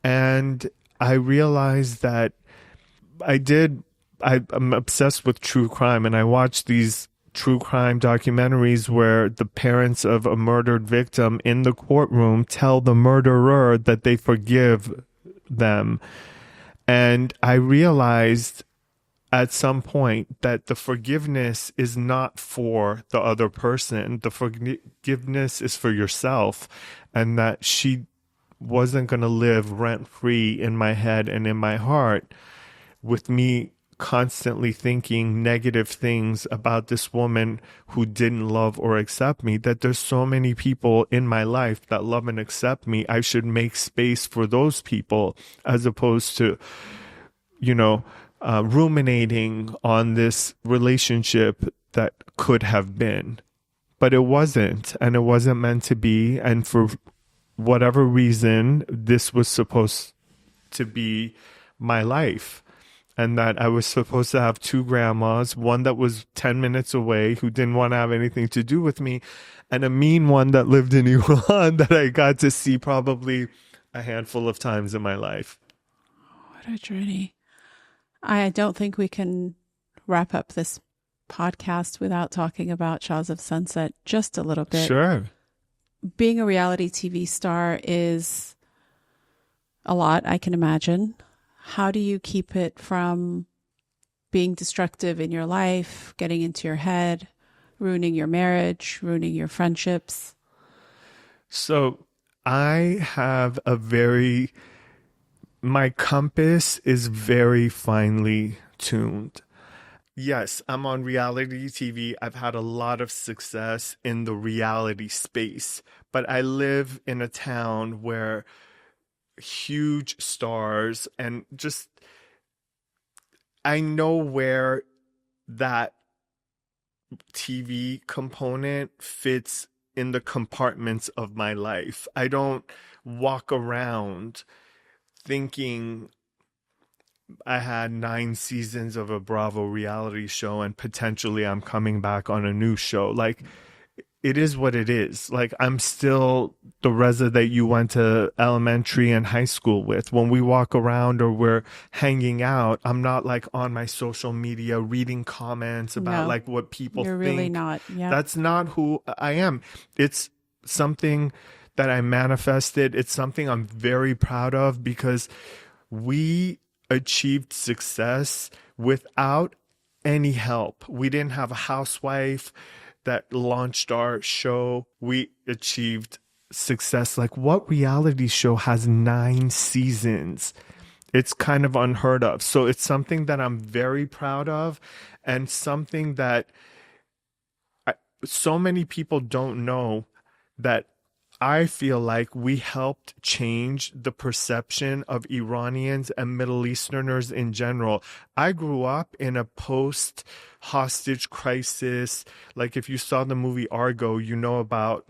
And I realized that I'm obsessed with true crime, and I watch these true crime documentaries where the parents of a murdered victim in the courtroom tell the murderer that they forgive them. And I realized at some point that the forgiveness is not for the other person. The forgiveness is for yourself, and that she wasn't going to live rent-free in my head and in my heart with me constantly thinking negative things about this woman who didn't love or accept me, that there's so many people in my life that love and accept me. I should make space for those people as opposed to, ruminating on this relationship that could have been. But it wasn't, and it wasn't meant to be. And for whatever reason, this was supposed to be my life. And that I was supposed to have 2 grandmas, one that was 10 minutes away who didn't want to have anything to do with me, and a mean one that lived in Iran that I got to see probably a handful of times in my life. What a journey. I don't think we can wrap up this podcast without talking about Shahs of Sunset just a little bit. Sure. Being a reality TV star is a lot, I can imagine. How do you keep it from being destructive in your life, getting into your head, ruining your marriage, ruining your friendships? So I have my compass is very finely tuned. Yes, I'm on reality TV. I've had a lot of success in the reality space, but I live in a town where huge stars and just I know where that TV component fits in the compartments of my life. I don't walk around thinking I had 9 seasons of a Bravo reality show and potentially I'm coming back on a new show. Like, it is what it is. Like, I'm still the Reza that you went to elementary and high school with. When we walk around or we're hanging out, I'm not like on my social media reading comments about No, like what people you're think. really not. Yeah. That's not who I am. It's something that I manifested. It's something I'm very proud of because we achieved success without any help. We didn't have a housewife that launched our show. We achieved success. Like, what reality show has 9 seasons? It's kind of unheard of. So it's something that I'm very proud of, and something that so many people don't know, that I feel like we helped change the perception of Iranians and Middle Easterners in general. I grew up in a post-hostage crisis. Like, if you saw the movie Argo, you know about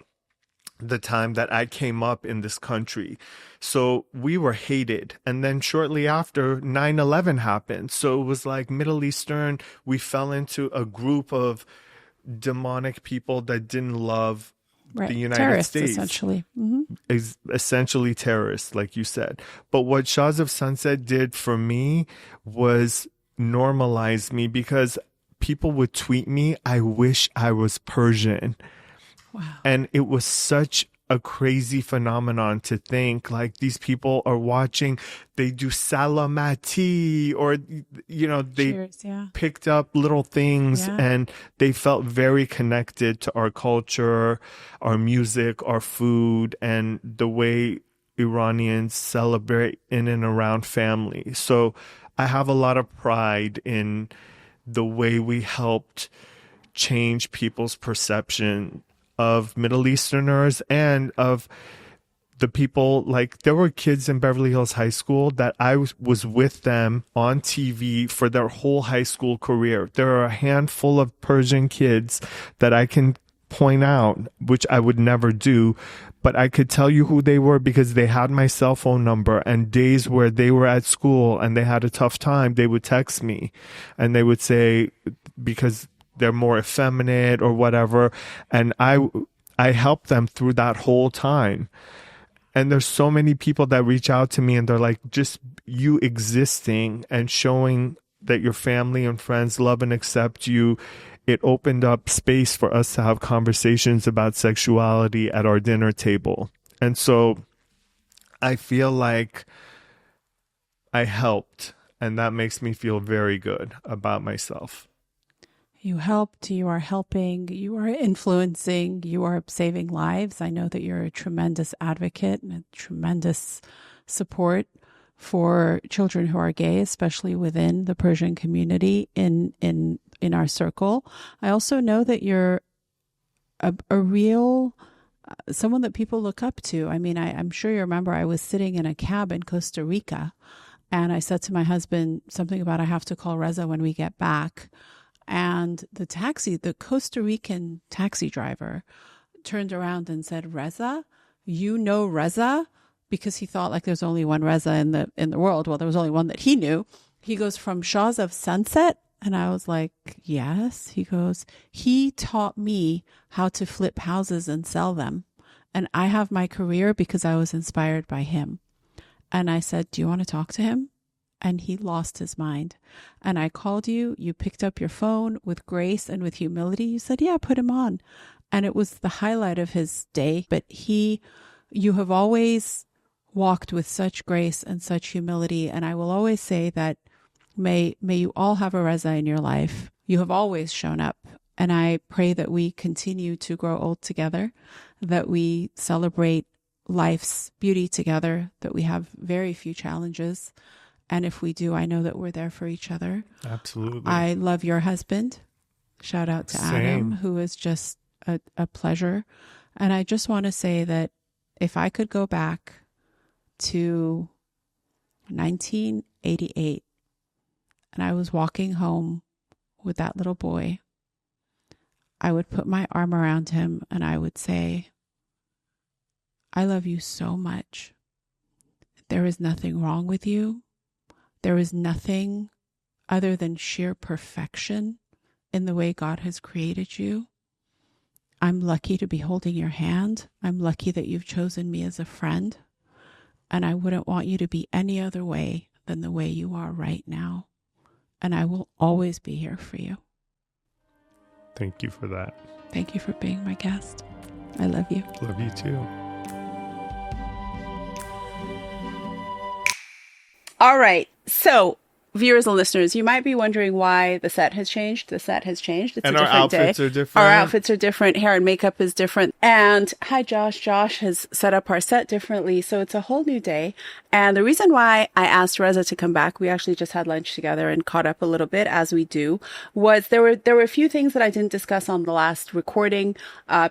the time that I came up in this country. So we were hated. And then shortly after, 9/11 happened. So it was like Middle Eastern. We fell into a group of demonic people that didn't love the United Terrorists, States. essentially. Is essentially terrorists, like you said. But what Shahs of Sunset did for me was normalize me, because people would tweet me, "I wish I was Persian." Wow. And it was such a crazy phenomenon to think like these people are watching, they do salamati, or, you know, they Cheers, yeah. picked up little things, Yeah. and they felt very connected to our culture, our music, our food, and the way Iranians celebrate in and around family. So I have a lot of pride in the way we helped change people's perception of Middle Easterners and of the people. Like, there were kids in Beverly Hills High School that I was with them on TV for their whole high school career. There are a handful of Persian kids that I can point out, which I would never do, but I could tell you who they were because they had my cell phone number, and days where they were at school and they had a tough time, they would text me and they would say, because they're more effeminate or whatever. And I helped them through that whole time. And there's so many people that reach out to me and they're like, just you existing and showing that your family and friends love and accept you, it opened up space for us to have conversations about sexuality at our dinner table. And so I feel like I helped, and that makes me feel very good about myself. You helped, you are helping, you are influencing, you are saving lives. I know that you're a tremendous advocate and a tremendous support for children who are gay, especially within the Persian community in our circle. I also know that you're a real someone that people look up to. I mean, I'm sure you remember I was sitting in a cab in Costa Rica, and I said to my husband something about I have to call Reza when we get back. And the Costa Rican taxi driver turned around and said, "Reza, you know Reza?" Because he thought like there's only one Reza in the world. Well, there was only one that he knew. He goes, "From Shahs of Sunset?" And I was like, "Yes." He goes, "He taught me how to flip houses and sell them. And I have my career because I was inspired by him." And I said, "Do you want to talk to him?" And he lost his mind. And I called you. You picked up your phone with grace and with humility. You said, "Yeah, put him on." And it was the highlight of his day. But you have always walked with such grace and such humility. And I will always say that may you all have a Reza in your life. You have always shown up. And I pray that we continue to grow old together, that we celebrate life's beauty together, that we have very few challenges. And if we do, I know that we're there for each other. Absolutely. I love your husband. Shout out to Adam, who is just a pleasure. And I just want to say that if I could go back to 1988 and I was walking home with that little boy, I would put my arm around him and I would say, I love you so much. There is nothing wrong with you. There is nothing other than sheer perfection in the way God has created you. I'm lucky to be holding your hand. I'm lucky that you've chosen me as a friend. And I wouldn't want you to be any other way than the way you are right now. And I will always be here for you. Thank you for that. Thank you for being my guest. I love you. Love you too. All right. So, viewers and listeners, you might be wondering why the set has changed. The set has changed. It's and a different our outfits day. are different. Our outfits are different. Hair and makeup is different. And hi, Josh. Josh has set up our set differently. So it's a whole new day. And the reason why I asked Reza to come back, we actually just had lunch together and caught up a little bit, as we do, was there were a few things that I didn't discuss on the last recording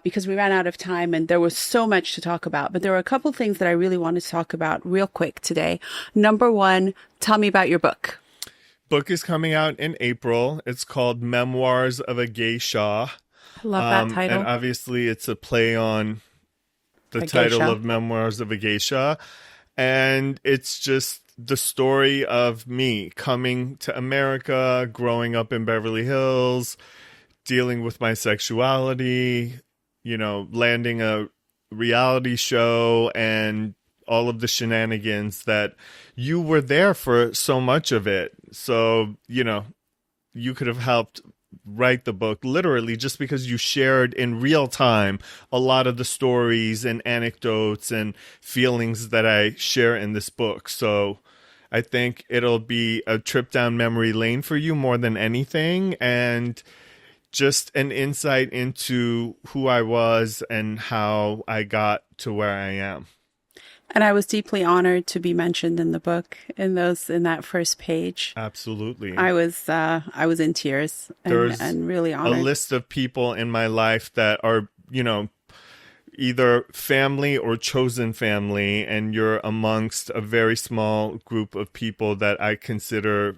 because we ran out of time and there was so much to talk about. But there were a couple things that I really wanted to talk about real quick today. Number one, tell me about your book. Book is coming out in April. It's called Memoirs of a Gay Shah. I love that title. And obviously it's a play on the A title Gay Shah. of Memoirs of a Gay Shah. And it's just the story of me coming to America, growing up in Beverly Hills, dealing with my sexuality, landing a reality show and all of the shenanigans that you were there for so much of it. So, you could have helped write the book literally just because you shared in real time a lot of the stories and anecdotes and feelings that I share in this book. So I think it'll be a trip down memory lane for you more than anything. And just an insight into who I was and how I got to where I am. And I was deeply honored to be mentioned in the book in that first page. Absolutely. I was in tears and really honored. A list of people in my life that are, either family or chosen family, and you're amongst a very small group of people that I consider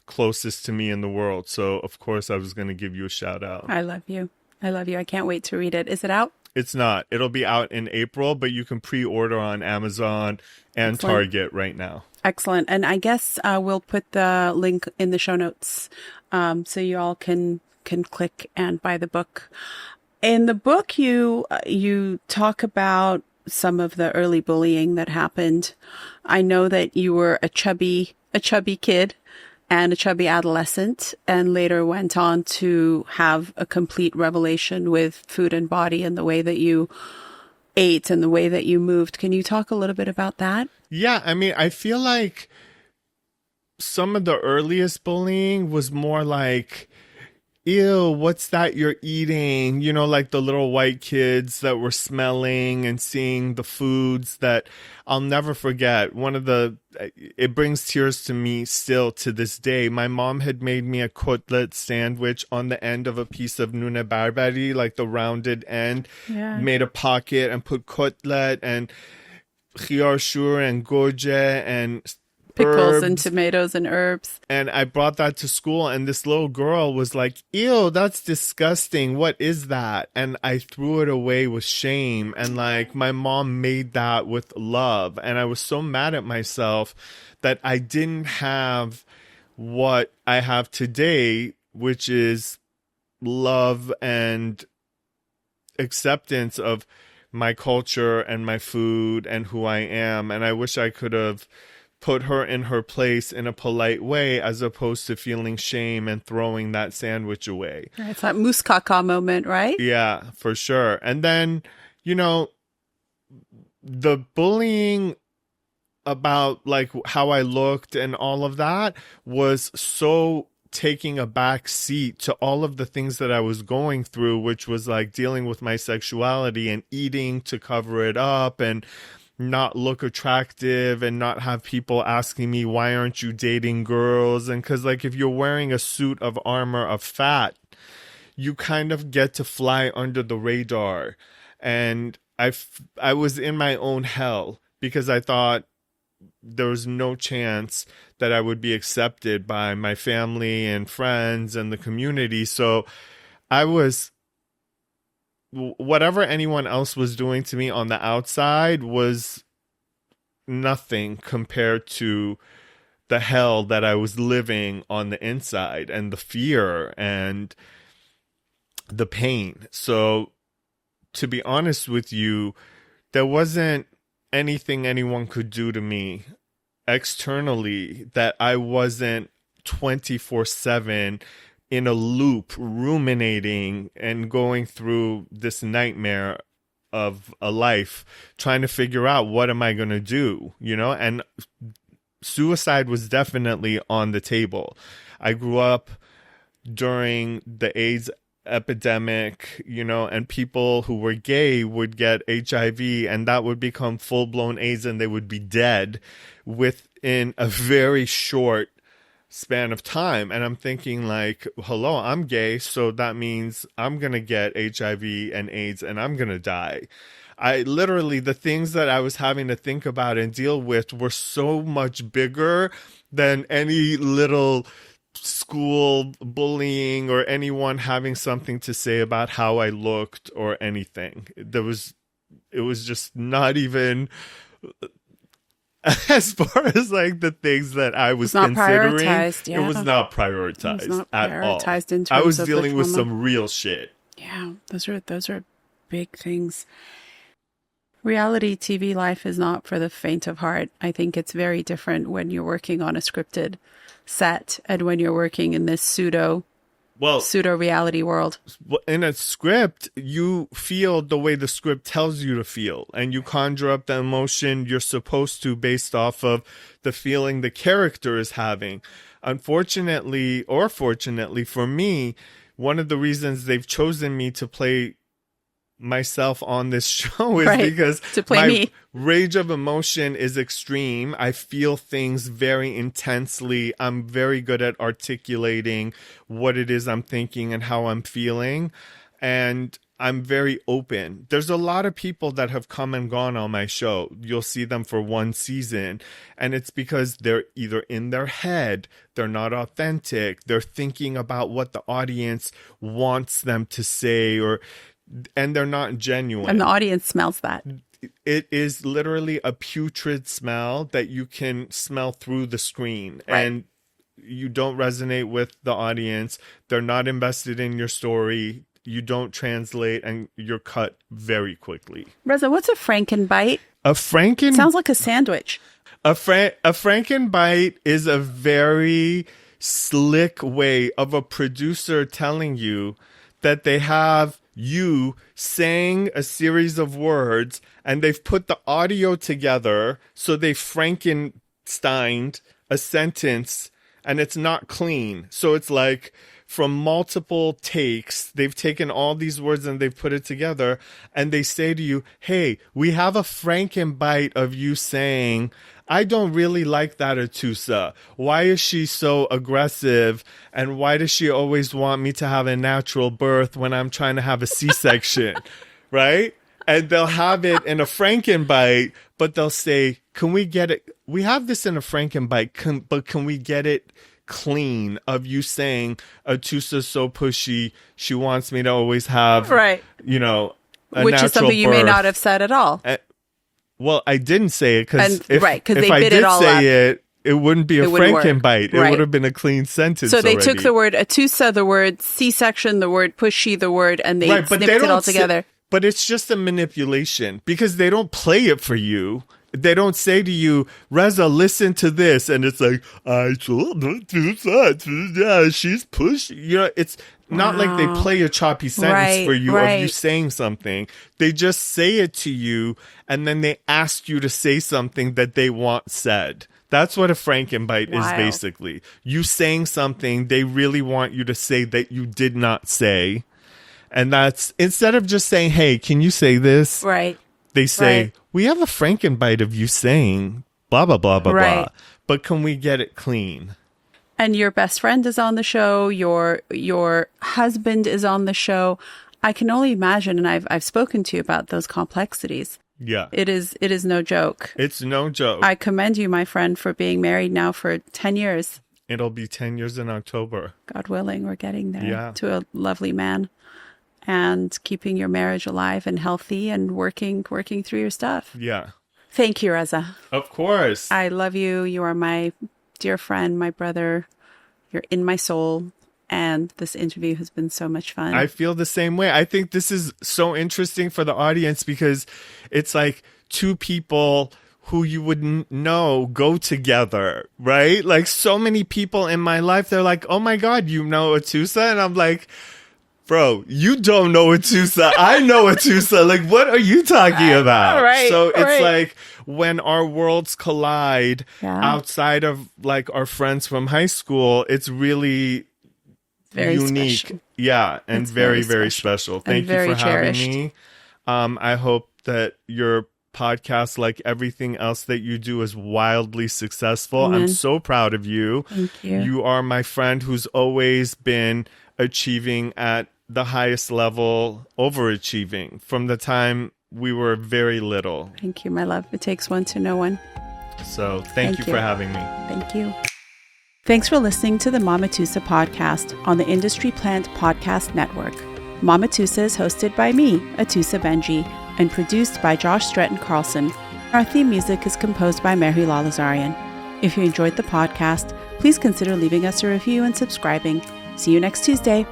closest to me in the world. So, of course, I was going to give you a shout out. I love you. I can't wait to read it. Is it out? It's not. It'll be out in April, but you can pre-order on Amazon and Excellent. Target right now. Excellent. And I guess we'll put the link in the show notes so you all can click and buy the book. In the book, you talk about some of the early bullying that happened. I know that you were a chubby kid and a chubby adolescent, and later went on to have a complete revelation with food and body and the way that you ate and the way that you moved. Can you talk a little bit about that? Yeah, I feel like some of the earliest bullying was more like, ew, what's that you're eating? Like the little white kids that were smelling and seeing the foods that I'll never forget. It brings tears to me still to this day. My mom had made me a cutlet sandwich on the end of a piece of nune barbari, like the rounded end, made a pocket and put cutlet and khiyar shur and goje and pickles herbs. And tomatoes and herbs. And I brought that to school and this little girl was like, ew, that's disgusting. What is that? And I threw it away with shame. And my mom made that with love. And I was so mad at myself that I didn't have what I have today, which is love and acceptance of my culture and my food and who I am. And I wish I could have put her in her place in a polite way as opposed to feeling shame and throwing that sandwich away. It's that mouskaka moment, right? Yeah, for sure. And then, the bullying about how I looked and all of that was so taking a back seat to all of the things that I was going through, which was dealing with my sexuality and eating to cover it up and not look attractive and not have people asking me, why aren't you dating girls? And because if you're wearing a suit of armor of fat, you kind of get to fly under the radar. And I was in my own hell because I thought there was no chance that I would be accepted by my family and friends and the community. So I was, whatever anyone else was doing to me on the outside was nothing compared to the hell that I was living on the inside, and the fear and the pain. So to be honest with you, there wasn't anything anyone could do to me externally that I wasn't 24/7 in a loop, ruminating and going through this nightmare of a life, trying to figure out what am I going to do, and suicide was definitely on the table. I grew up during the AIDS epidemic, and people who were gay would get HIV, and that would become full-blown AIDS, and they would be dead within a very short span of time. And I'm thinking like, hello, I'm gay, so that means I'm gonna get HIV and AIDS and I'm gonna die. I literally, the things that I was having to think about and deal with were so much bigger than any little school bullying or anyone having something to say about how I looked or anything. It was just not even as far as like the things that I was considering. Yeah. It was not prioritized, it was not at all. Prioritized in terms I was of dealing with some real shit. Yeah, those are big things. Reality TV life is not for the faint of heart. I think it's very different when you're working on a scripted set and when you're working in this pseudo reality world. In a script, you feel the way the script tells you to feel, and you conjure up the emotion you're supposed to based off of the feeling the character is having. Unfortunately, or fortunately for me, one of the reasons they've chosen me to play myself on this show is because my range of emotion is extreme. I feel things very intensely. I'm very good at articulating what it is I'm thinking and how I'm feeling. And I'm very open. There's a lot of people that have come and gone on my show. You'll see them for one season, and it's because they're either in their head, they're not authentic, they're thinking about what the audience wants them to say, and they're not genuine. And the audience smells that. It is literally a putrid smell that you can smell through the screen. Right. And you don't resonate with the audience. They're not invested in your story. You don't translate, and you're cut very quickly. Reza, what's a Frankenbite? Sounds like a sandwich. A Frankenbite is a very slick way of a producer telling you that they have you saying a series of words and they've put the audio together, so they Frankensteined a sentence and it's not clean. So it's like from multiple takes, they've taken all these words and they've put it together, and they say to you, hey, we have a Frankenbite of you saying, I don't really like that Atoosa. Why is she so aggressive? And why does she always want me to have a natural birth when I'm trying to have a C-section? Right? And they'll have it in a Frankenbite, but they'll say, can we get it? We have this in a Frankenbite, but can we get it clean of you saying Atoosa's so pushy, she wants me to always have, a which is something you may not have said at all. Well, I didn't say it because if I did say it, it wouldn't be a Frankenbite. It would have been a clean sentence. So they took the word Atoosa, the word C-section, the word pushy, the word, and they snipped it all together. But it's just a manipulation because they don't play it for you. They don't say to you, Reza, listen to this. And it's like, I told Atoosa, yeah, she's pushy. It's not like they play a choppy sentence for you of you saying something. They just say it to you, and then they ask you to say something that they want said. That's what a Frankenbite is basically. You saying something they really want you to say that you did not say. And that's, instead of just saying, hey, can you say this? Right. They say, we have a Frankenbite of you saying blah, blah, blah, blah, blah. But can we get it clean? And your best friend is on the show. Your husband is on the show. I can only imagine, and I've spoken to you about those complexities. Yeah. It is no joke. It's no joke. I commend you, my friend, for being married now for 10 years. It'll be 10 years in October. God willing, we're getting there. Yeah. To a lovely man. And keeping your marriage alive and healthy and working through your stuff. Yeah. Thank you, Reza. Of course. I love you. You are my dear friend, my brother. You're in my soul. And this interview has been so much fun. I feel the same way. I think this is so interesting for the audience because it's like two people who you wouldn't know go together, right? Like so many people in my life, they're like, oh my God, you know Atoosa? And I'm like, bro, you don't know Atoosa. I know Atoosa. Like, what are you talking about? Right, so it's right. like when our worlds collide outside of like our friends from high school, it's really very unique. Special. Yeah. And it's very, very special. Thank you for cherished. having me. I hope that your podcast, like everything else that you do, is wildly successful. Amen. I'm so proud of you. Thank you. You are my friend who's always been achieving at the highest level, overachieving from the time we were very little. Thank you, my love. It takes one to know one. So thank you for having me. Thank you. Thanks for listening to the Mamatoosa Podcast on the Industry Plant Podcast Network. Mamatoosa is hosted by me, Atoosa Benji, and produced by Josh Stretton Carlson. Our theme music is composed by Mary Lalazarian. If you enjoyed the podcast, please consider leaving us a review and subscribing. See you next Tuesday.